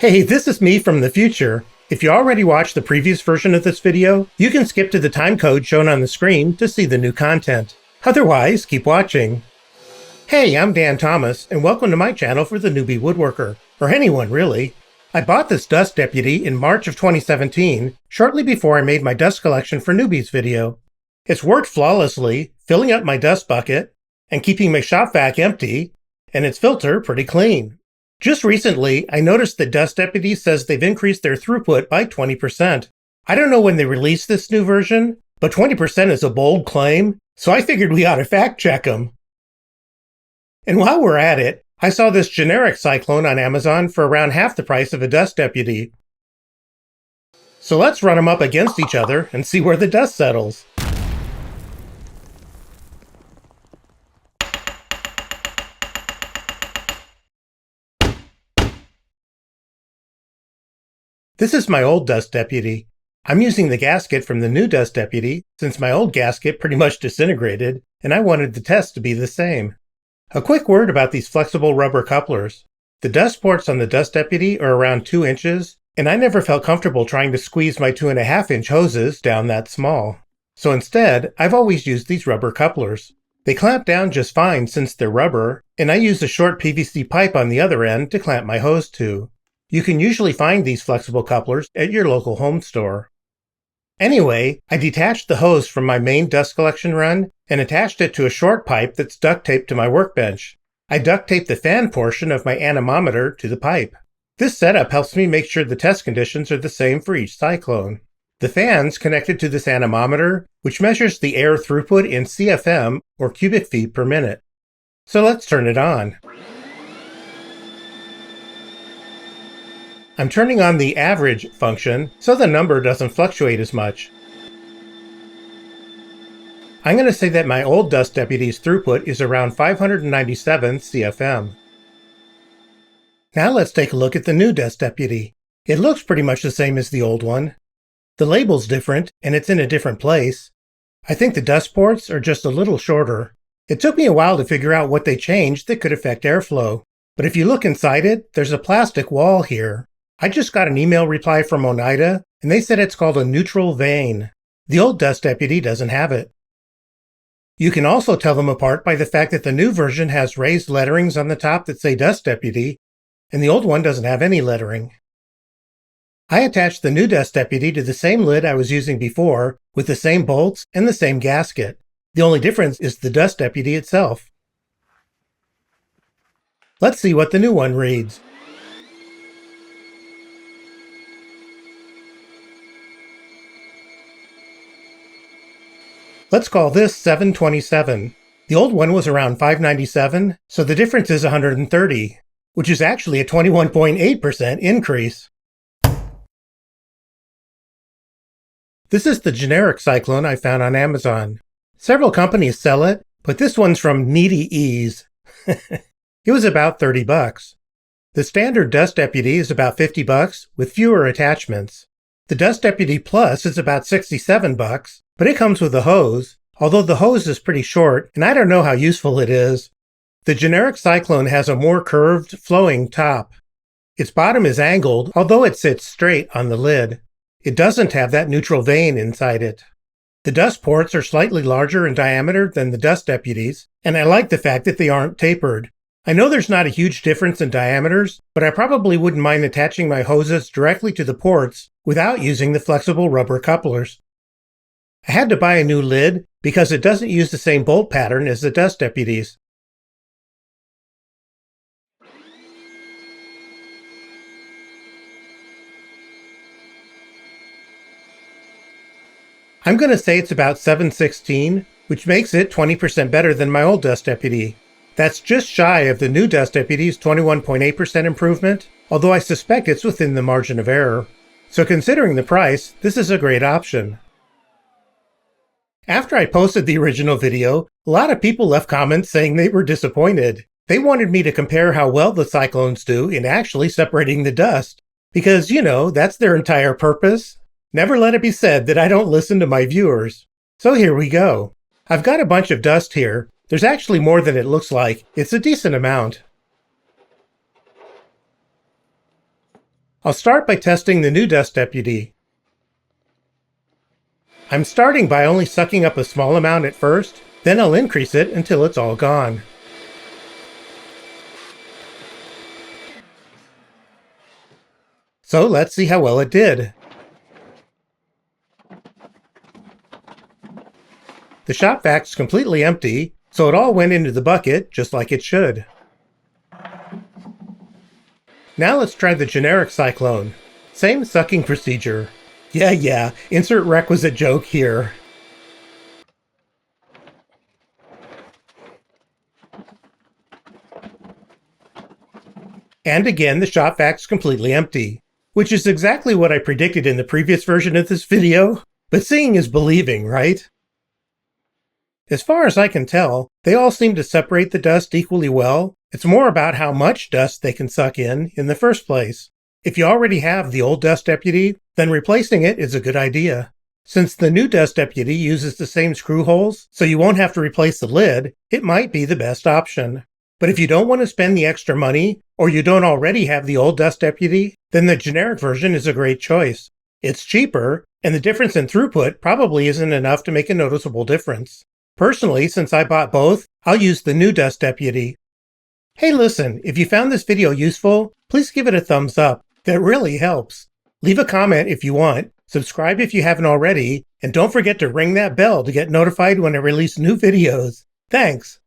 Hey, this is me from the future. If you already watched the previous version of this video, you can skip to the timecode shown on the screen to see the new content. Otherwise, keep watching. Hey, I'm Dan Thomas, and welcome to my channel for the Newbie Woodworker, or anyone really. I bought this dust deputy in March of 2017, shortly before I made my dust collection for Newbie's video. It's worked flawlessly, filling up my dust bucket, and keeping my shop vac empty, and its filter pretty clean. Just recently, I noticed that Dust Deputy says they've increased their throughput by 20%. I don't know when they released this new version, but 20% is a bold claim, so I figured we ought to fact check them. And while we're at it, I saw this generic Cyclone on Amazon for around half the price of a Dust Deputy. So let's run them up against each other and see where the dust settles. This is my old Dust Deputy. I'm using the gasket from the new Dust Deputy since my old gasket pretty much disintegrated and I wanted the test to be the same. A quick word about these flexible rubber couplers. The dust ports on the Dust Deputy are around 2 inches, and I never felt comfortable trying to squeeze my 2.5-inch hoses down that small. So instead, I've always used these rubber couplers. They clamp down just fine since they're rubber, and I use a short PVC pipe on the other end to clamp my hose to. You can usually find these flexible couplers at your local home store. Anyway, I detached the hose from my main dust collection run and attached it to a short pipe that's duct taped to my workbench. I duct taped the fan portion of my anemometer to the pipe. This setup helps me make sure the test conditions are the same for each cyclone. The fan's connected to this anemometer, which measures the air throughput in CFM, or cubic feet per minute. So let's turn it on. I'm turning on the average function so the number doesn't fluctuate as much. I'm going to say that my old Dust Deputy's throughput is around 597 CFM. Now let's take a look at the new Dust Deputy. It looks pretty much the same as the old one. The label's different and it's in a different place. I think the dust ports are just a little shorter. It took me a while to figure out what they changed that could affect airflow. But if you look inside it, there's a plastic wall here. I just got an email reply from Oneida, and they said it's called a neutral vane. The old Dust Deputy doesn't have it. You can also tell them apart by the fact that the new version has raised letterings on the top that say Dust Deputy, and the old one doesn't have any lettering. I attached the new Dust Deputy to the same lid I was using before, with the same bolts and the same gasket. The only difference is the Dust Deputy itself. Let's see what the new one reads. Let's call this 727. The old one was around 597, so the difference is 130, which is actually a 21.8% increase. This is the generic Cyclone I found on Amazon. Several companies sell it, but this one's from Needy Ease. It was about $30. The standard Dust Deputy is about $50 with fewer attachments. The Dust Deputy Plus is about $67, but it comes with a hose, although the hose is pretty short, and I don't know how useful it is. The generic Cyclone has a more curved, flowing top. Its bottom is angled, although it sits straight on the lid. It doesn't have that neutral vane inside it. The dust ports are slightly larger in diameter than the Dust Deputies, and I like the fact that they aren't tapered. I know there's not a huge difference in diameters, but I probably wouldn't mind attaching my hoses directly to the ports without using the flexible rubber couplers. I had to buy a new lid because it doesn't use the same bolt pattern as the Dust Deputies. I'm going to say it's about 716, which makes it 20% better than my old Dust Deputy. That's just shy of the new Dust Deputy's 21.8% improvement, although I suspect it's within the margin of error. So considering the price, this is a great option. After I posted the original video, a lot of people left comments saying they were disappointed. They wanted me to compare how well the Cyclones do in actually separating the dust, because, that's their entire purpose. Never let it be said that I don't listen to my viewers. So here we go. I've got a bunch of dust here. There's actually more than it looks like. It's a decent amount. I'll start by testing the new Dust Deputy. I'm starting by only sucking up a small amount at first, then I'll increase it until it's all gone. So let's see how well it did. The shop vac's completely empty, so it all went into the bucket just like it should. Now let's try the generic Cyclone. Same sucking procedure. Yeah, insert requisite joke here. And again, the shop vac's completely empty, which is exactly what I predicted in the previous version of this video, but seeing is believing, right? As far as I can tell, they all seem to separate the dust equally well. It's more about how much dust they can suck in the first place. If you already have the old Dust Deputy, then replacing it is a good idea. Since the new Dust Deputy uses the same screw holes, so you won't have to replace the lid, it might be the best option. But if you don't want to spend the extra money, or you don't already have the old Dust Deputy, then the generic version is a great choice. It's cheaper, and the difference in throughput probably isn't enough to make a noticeable difference. Personally, since I bought both, I'll use the new Dust Deputy. Hey listen, if you found this video useful, please give it a thumbs up. That really helps. Leave a comment if you want, subscribe if you haven't already, and don't forget to ring that bell to get notified when I release new videos. Thanks!